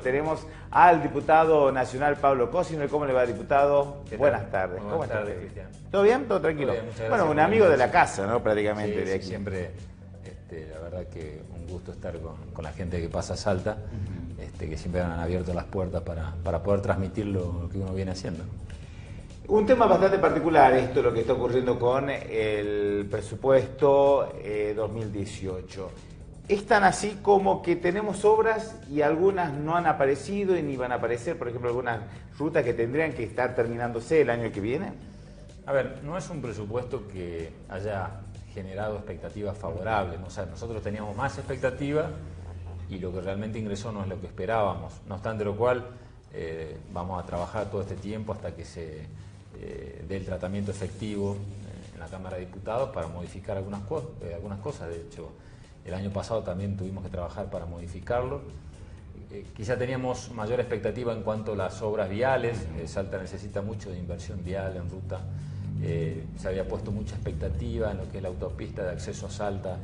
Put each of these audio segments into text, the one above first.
Tenemos al diputado nacional Pablo Cosimo. ¿Cómo le va, diputado? Buenas tardes. Buenas tardes, Cristian. ¿Todo bien? ¿Todo tranquilo? Todo bien, muchas gracias. Bueno, un amigo de la casa, ¿no? Prácticamente sí, de aquí. Sí, siempre, la verdad que un gusto estar con la gente que pasa a Salta, que siempre han abierto las puertas para poder transmitir lo que uno viene haciendo. Un tema bastante particular esto, lo que está ocurriendo con el presupuesto 2018. Es tan así como que tenemos obras y algunas no han aparecido y ni van a aparecer, por ejemplo, algunas rutas que tendrían que estar terminándose el año que viene. A ver, no es un presupuesto que haya generado expectativas favorables, ¿no? O sea, nosotros teníamos más expectativas y lo que realmente ingresó no es lo que esperábamos. No obstante lo cual, vamos a trabajar todo este tiempo hasta que se dé el tratamiento efectivo en la Cámara de Diputados para modificar algunas cosas. De hecho, el año pasado también tuvimos que trabajar para modificarlo. Quizá teníamos mayor expectativa en cuanto a las obras viales. Salta necesita mucho de inversión vial en ruta. Se había puesto mucha expectativa en lo que es la autopista de acceso a Salta,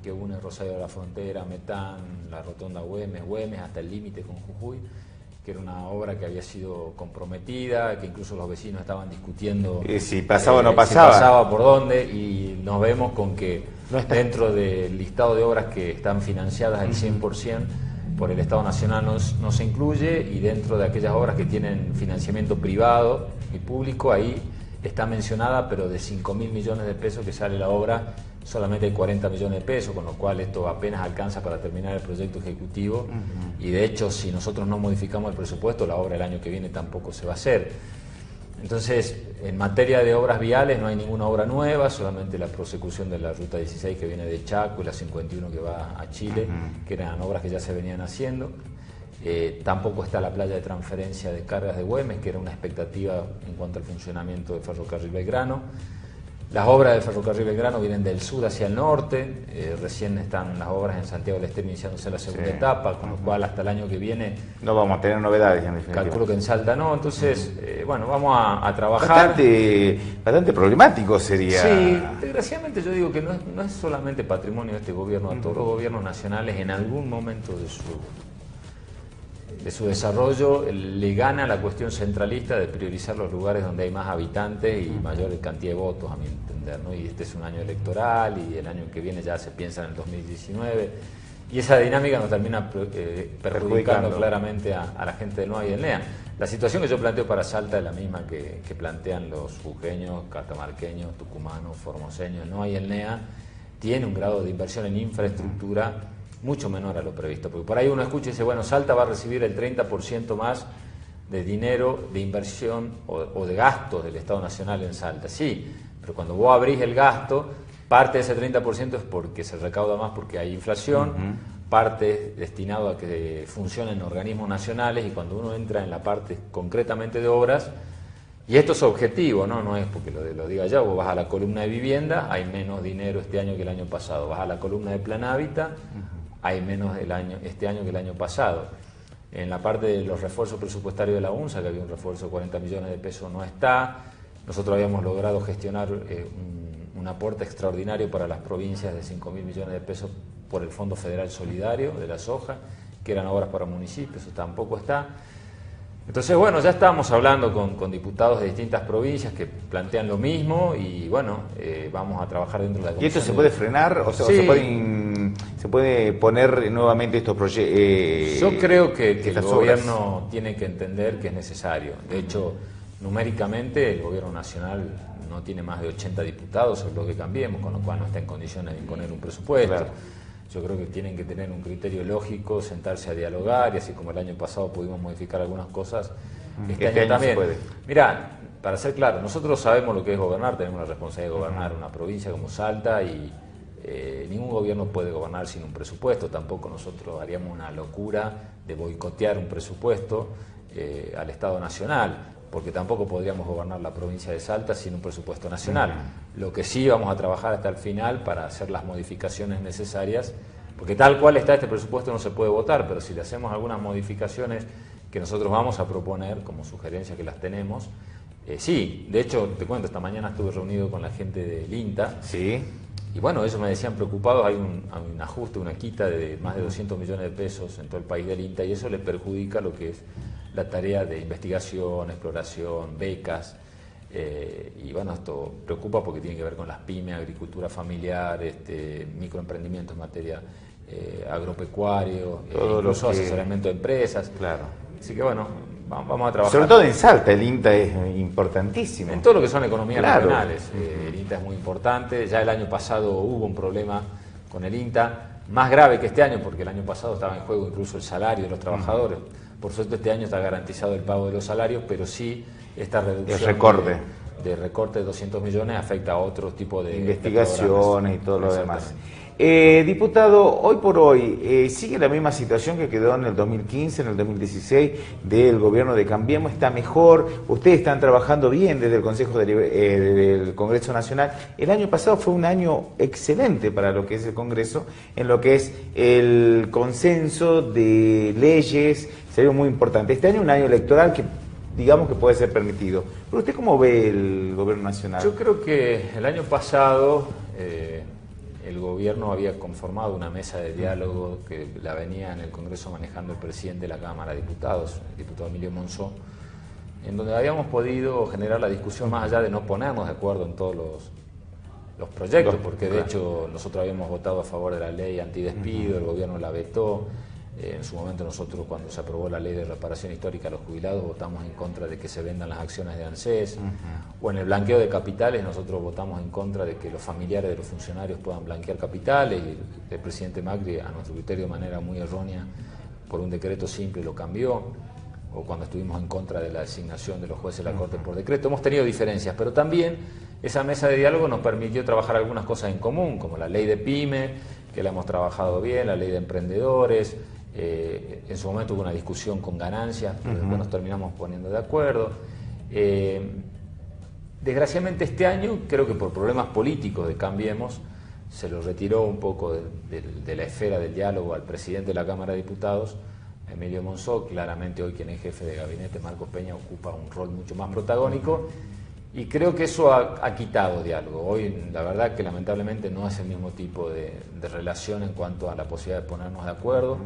que une Rosario de la Frontera, Metán, la rotonda Güemes, hasta el límite con Jujuy, que era una obra que había sido comprometida, que incluso los vecinos estaban discutiendo si pasaba o no pasaba. Si pasaba por dónde, y nos vemos con que dentro del listado de obras que están financiadas al 100% por el Estado Nacional no se incluye, y dentro de aquellas obras que tienen financiamiento privado y público, ahí está mencionada, pero de 5.000 millones de pesos que sale la obra, solamente hay 40 millones de pesos, con lo cual esto apenas alcanza para terminar el proyecto ejecutivo. Y de hecho, si nosotros no modificamos el presupuesto, la obra el año que viene tampoco se va a hacer. Entonces, en materia de obras viales no hay ninguna obra nueva, solamente la prosecución de la Ruta 16 que viene de Chaco y la 51 que va a Chile, que eran obras que ya se venían haciendo. Tampoco está la playa de transferencia de cargas de Güemes, que era una expectativa en cuanto al funcionamiento del ferrocarril Belgrano. Las obras del ferrocarril Belgrano vienen del sur hacia el norte, recién están las obras en Santiago del Estero iniciándose la segunda etapa, con lo cual hasta el año que viene no vamos a tener novedades en definitiva. Calculo que en Salta no, entonces, bueno, vamos a trabajar. Bastante problemático sería. Sí, desgraciadamente yo digo que no es solamente patrimonio de este gobierno, a todos los gobiernos nacionales en algún momento de su desarrollo le gana la cuestión centralista de priorizar los lugares donde hay más habitantes y mayor cantidad de votos, a mi entender, ¿no? Y este es un año electoral y el año que viene ya se piensa en el 2019, y esa dinámica nos termina perjudicando claramente a la gente del NOA y del NEA. La situación que yo planteo para Salta es la misma que plantean los jujeños, catamarqueños, tucumanos, formoseños. El NOA y el NEA tiene un grado de inversión en infraestructura mucho menor a lo previsto, porque por ahí uno escucha y dice, bueno, Salta va a recibir el 30% más de dinero de inversión o de gastos del Estado Nacional en Salta. Sí, pero cuando vos abrís el gasto, parte de ese 30% es porque se recauda más porque hay inflación, parte es destinado a que funcionen organismos nacionales, y cuando uno entra en la parte concretamente de obras, y esto es objetivo, no es porque lo diga yo, vos vas a la columna de vivienda, hay menos dinero este año que el año pasado, vas a la columna de plan hábitat, hay menos este año que el año pasado. En la parte de los refuerzos presupuestarios de la UNSA, que había un refuerzo de 40 millones de pesos, no está. Nosotros habíamos logrado gestionar un aporte extraordinario para las provincias de 5.000 millones de pesos por el Fondo Federal Solidario de la soja, que eran obras para municipios, eso tampoco está. Entonces, bueno, ya estábamos hablando con diputados de distintas provincias que plantean lo mismo, y bueno, vamos a trabajar dentro de la comisión. ¿Y esto se puede frenar? O sea, sí. ¿Se puede poner nuevamente estos proyectos? Yo creo que el gobierno tiene que entender que es necesario. De hecho, numéricamente el gobierno nacional no tiene más de 80 diputados, es lo que Cambiemos, con lo cual no está en condiciones de imponer un presupuesto. Claro. Yo creo que tienen que tener un criterio lógico, sentarse a dialogar, y así como el año pasado pudimos modificar algunas cosas, este año también. Se puede. Mirá, para ser claro, nosotros sabemos lo que es gobernar, tenemos la responsabilidad de gobernar una provincia como Salta, y ningún gobierno puede gobernar sin un presupuesto. Tampoco nosotros haríamos una locura de boicotear un presupuesto al Estado Nacional, porque tampoco podríamos gobernar la provincia de Salta sin un presupuesto nacional. Lo que sí vamos a trabajar hasta el final para hacer las modificaciones necesarias, porque tal cual está este presupuesto no se puede votar, pero si le hacemos algunas modificaciones que nosotros vamos a proponer como sugerencias, que las tenemos, sí, de hecho, te cuento, esta mañana estuve reunido con la gente del INTA, sí, y bueno, ellos me decían preocupados, hay un ajuste, una quita de más de 200 millones de pesos en todo el país del INTA y eso le perjudica lo que es la tarea de investigación, exploración, becas. Y bueno, esto preocupa porque tiene que ver con las pymes, agricultura familiar, microemprendimientos en materia agropecuario, incluso asesoramiento de empresas. Claro. Así que bueno, vamos a trabajar. Sobre todo en Salta, el INTA es importantísimo. En todo lo que son economías claro. regionales, el INTA es muy importante. Ya el año pasado hubo un problema con el INTA, más grave que este año, porque el año pasado estaba en juego incluso el salario de los trabajadores. Por suerte este año está garantizado el pago de los salarios, pero sí esta reducción de recorte de 200 millones afecta a otros tipos de investigaciones y todo lo demás. Diputado, hoy por hoy, ¿sigue la misma situación que quedó en el 2015, en el 2016 del gobierno de Cambiemos? ¿Está mejor? ¿Ustedes están trabajando bien desde el Consejo del Congreso Nacional? El año pasado fue un año excelente para lo que es el Congreso, en lo que es el consenso de leyes, sería muy importante. Este año es un año electoral que digamos que puede ser permitido. ¿Pero usted cómo ve el gobierno nacional? Yo creo que el año pasado el gobierno había conformado una mesa de diálogo que la venía en el Congreso manejando el presidente de la Cámara de Diputados, el diputado Emilio Monzó, en donde habíamos podido generar la discusión más allá de no ponernos de acuerdo en todos los proyectos, porque de hecho nosotros habíamos votado a favor de la ley antidespido, el gobierno la vetó. En su momento nosotros, cuando se aprobó la ley de reparación histórica a los jubilados, votamos en contra de que se vendan las acciones de ANSES, o en el blanqueo de capitales nosotros votamos en contra de que los familiares de los funcionarios puedan blanquear capitales, y el presidente Macri, a nuestro criterio de manera muy errónea, por un decreto simple lo cambió, o cuando estuvimos en contra de la designación de los jueces de la Corte por decreto. Hemos tenido diferencias, pero también esa mesa de diálogo nos permitió trabajar algunas cosas en común, como la ley de PYME, que la hemos trabajado bien, la ley de emprendedores. En su momento hubo una discusión con ganancias, pero después nos terminamos poniendo de acuerdo. Desgraciadamente este año, creo que por problemas políticos de Cambiemos, se lo retiró un poco de la esfera del diálogo al presidente de la Cámara de Diputados, Emilio Monzó. Claramente hoy quien es jefe de gabinete, Marcos Peña, ocupa un rol mucho más protagónico. Y creo que eso ha quitado diálogo. Hoy, la verdad que lamentablemente no es el mismo tipo de relación en cuanto a la posibilidad de ponernos de acuerdo.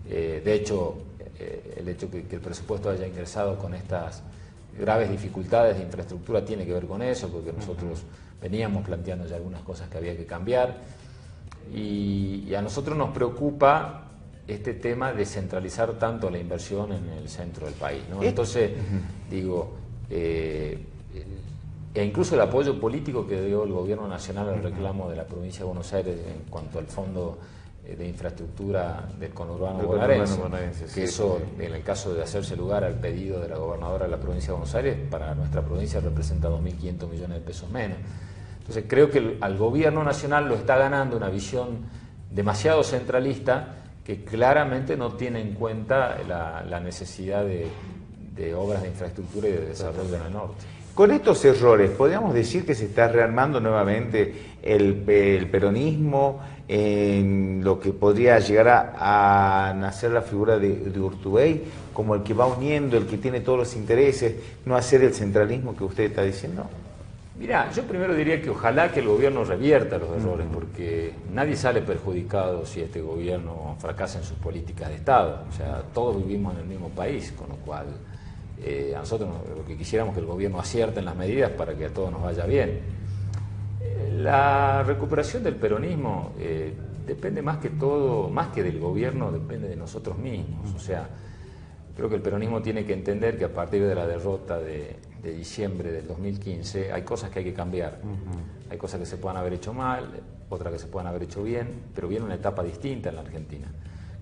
De hecho, el hecho que el presupuesto haya ingresado con estas graves dificultades de infraestructura tiene que ver con eso, porque nosotros veníamos planteando ya algunas cosas que había que cambiar. Y a nosotros nos preocupa este tema de centralizar tanto la inversión en el centro del país, ¿no? Entonces, digo... e incluso el apoyo político que dio el gobierno nacional al reclamo de la provincia de Buenos Aires en cuanto al fondo de infraestructura del conurbano bonaerense, que eso, en el caso de hacerse lugar al pedido de la gobernadora de la provincia de Buenos Aires, para nuestra provincia representa 2.500 millones de pesos menos. Entonces creo que al gobierno nacional lo está ganando una visión demasiado centralista que claramente no tiene en cuenta la necesidad de obras de infraestructura y de desarrollo en el norte. Con estos errores, ¿podríamos decir que se está rearmando nuevamente el peronismo en lo que podría llegar a nacer la figura de Urtubey, como el que va uniendo, el que tiene todos los intereses, no hacer el centralismo que usted está diciendo? Mirá, yo primero diría que ojalá que el gobierno revierta los errores, porque nadie sale perjudicado si este gobierno fracasa en sus políticas de Estado. O sea, todos vivimos en el mismo país, con lo cual... a nosotros lo que quisiéramos que el gobierno acierte en las medidas para que a todos nos vaya bien. La recuperación del peronismo depende más que todo, más que del gobierno, depende de nosotros mismos. O sea, creo que el peronismo tiene que entender que a partir de la derrota de diciembre del 2015 hay cosas que hay que cambiar. Hay cosas que se puedan haber hecho mal, otras que se puedan haber hecho bien, pero viene una etapa distinta en la Argentina.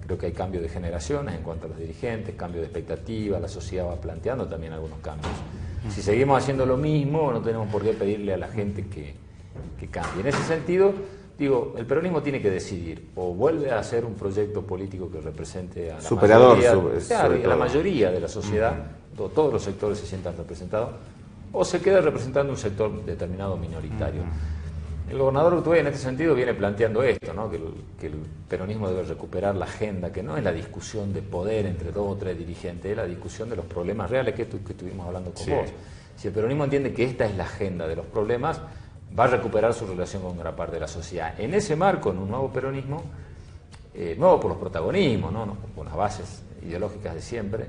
Creo que hay cambio de generaciones en cuanto a los dirigentes, cambio de expectativas, la sociedad va planteando también algunos cambios. Si seguimos haciendo lo mismo, no tenemos por qué pedirle a la gente que cambie. En ese sentido, digo, el peronismo tiene que decidir, o vuelve a hacer un proyecto político que represente a la mayoría de la sociedad, todos los sectores se sientan representados, o se queda representando un sector determinado minoritario. El gobernador Urtubey en este sentido viene planteando esto, ¿no? que el peronismo debe recuperar la agenda, que no es la discusión de poder entre dos o tres dirigentes, es la discusión de los problemas reales que estuvimos hablando con vos. Si el peronismo entiende que esta es la agenda de los problemas, va a recuperar su relación con gran parte de la sociedad. En ese marco, en un nuevo peronismo, nuevo por los protagonismos, ¿no? Con las bases ideológicas de siempre,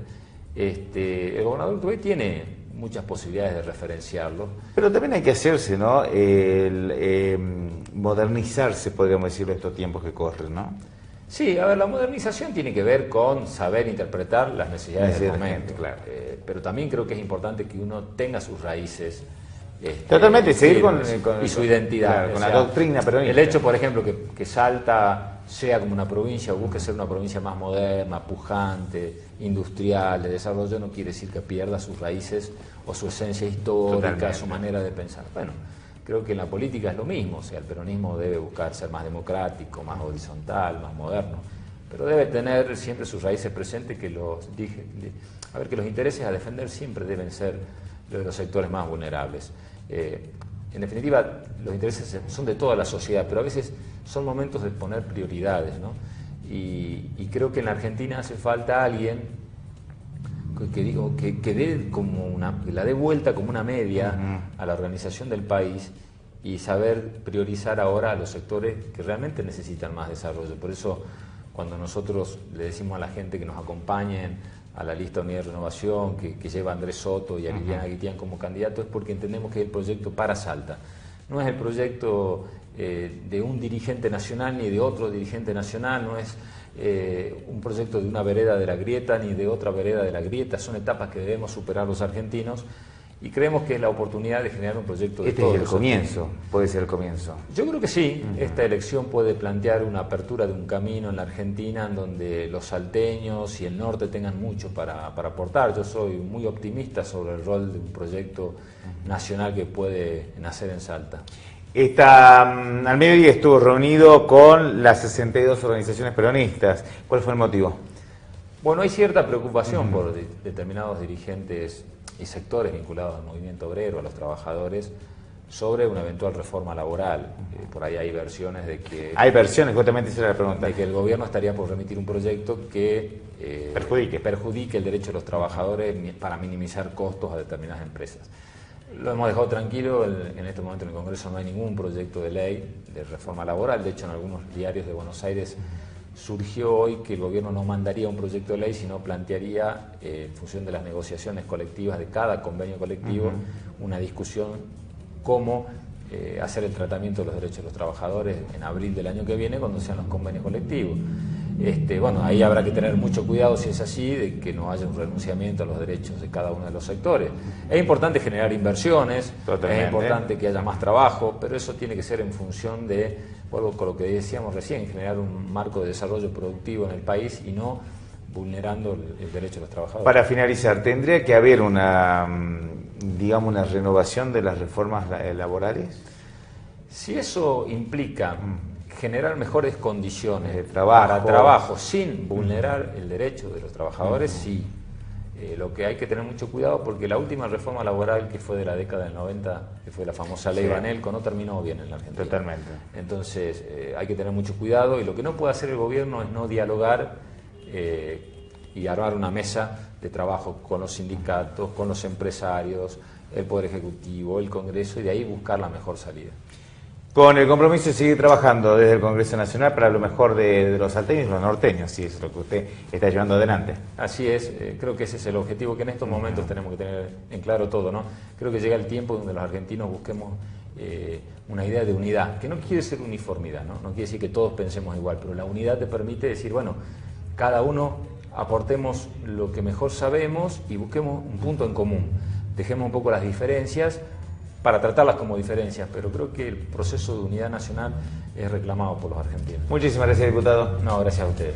el gobernador Urtubey tiene muchas posibilidades de referenciarlo. Pero también hay que hacerse, ¿no? Modernizarse, podríamos decirlo, estos tiempos que corren, ¿no? Sí, a ver, la modernización tiene que ver con saber interpretar las necesidades del momento. Claro. Pero también creo que es importante que uno tenga sus raíces. Totalmente, seguir y su identidad. Claro, con la doctrina peronista. El hecho, por ejemplo, que Salta sea como una provincia o busque ser una provincia más moderna, pujante, industrial, de desarrollo, no quiere decir que pierda sus raíces o su esencia histórica, totalmente, su manera de pensar. Bueno, creo que en la política es lo mismo, o sea, el peronismo debe buscar ser más democrático, más horizontal, más moderno, pero debe tener siempre sus raíces presentes, que los intereses a defender siempre deben ser los de los sectores más vulnerables. En definitiva, los intereses son de toda la sociedad, pero a veces son momentos de poner prioridades, ¿no? Y creo que en la Argentina hace falta alguien que dé que la dé vuelta como una media a la organización del país y saber priorizar ahora a los sectores que realmente necesitan más desarrollo. Por eso, cuando nosotros le decimos a la gente que nos acompañen a la lista Unidad de Renovación, que lleva a Andrés Soto y a Liliana Guitián como candidato, es porque entendemos que es el proyecto para Salta. No es el proyecto de un dirigente nacional ni de otro dirigente nacional, no es un proyecto de una vereda de la grieta ni de otra vereda de la grieta, son etapas que debemos superar los argentinos y creemos que es la oportunidad de generar un proyecto de todos. Este es el comienzo, puede ser el comienzo. Yo creo que sí, esta elección puede plantear una apertura de un camino en la Argentina en donde los salteños y el norte tengan mucho para aportar. Yo soy muy optimista sobre el rol de un proyecto nacional que puede nacer en Salta. Al mediodía estuvo reunido con las 62 organizaciones peronistas. ¿Cuál fue el motivo? Bueno, hay cierta preocupación por determinados dirigentes y sectores vinculados al movimiento obrero, a los trabajadores, sobre una eventual reforma laboral. Por ahí hay versiones de que... Hay versiones, justamente esa era la pregunta. De que el gobierno estaría por remitir un proyecto que perjudique el derecho de los trabajadores para minimizar costos a determinadas empresas. Lo hemos dejado tranquilo, en este momento en el Congreso no hay ningún proyecto de ley de reforma laboral, de hecho en algunos diarios de Buenos Aires surgió hoy que el gobierno no mandaría un proyecto de ley, sino plantearía, en función de las negociaciones colectivas de cada convenio colectivo, una discusión cómo hacer el tratamiento de los derechos de los trabajadores en abril del año que viene, cuando sean los convenios colectivos. Bueno, ahí habrá que tener mucho cuidado, si es así, de que no haya un renunciamiento a los derechos de cada uno de los sectores. Es importante generar inversiones, es importante que haya más trabajo, pero eso tiene que ser en función de, vuelvo con lo que decíamos recién, generar un marco de desarrollo productivo en el país y no vulnerando el derecho de los trabajadores. Para finalizar, ¿tendría que haber una renovación de las reformas laborales? Si eso implica generar mejores condiciones para trabajo sin vulnerar el derecho de los trabajadores, sí. Lo que hay que tener mucho cuidado, porque la última reforma laboral, que fue de la década del 90, que fue la famosa ley Banelco, no terminó bien en la Argentina. Totalmente. Entonces hay que tener mucho cuidado, y lo que no puede hacer el gobierno es no dialogar y armar una mesa de trabajo con los sindicatos, con los empresarios, el Poder Ejecutivo, el Congreso, y de ahí buscar la mejor salida. Con el compromiso de seguir trabajando desde el Congreso Nacional para lo mejor de los salteños y los norteños, si es lo que usted está llevando adelante. Así es, creo que ese es el objetivo que en estos momentos tenemos que tener en claro todo, ¿no? Creo que llega el tiempo donde los argentinos busquemos una idea de unidad, que no quiere ser uniformidad, ¿no? No quiere decir que todos pensemos igual, pero la unidad te permite decir, bueno, cada uno aportemos lo que mejor sabemos y busquemos un punto en común. Dejemos un poco las diferencias para tratarlas como diferencias, pero creo que el proceso de unidad nacional es reclamado por los argentinos. Muchísimas gracias, diputado. No, gracias a ustedes.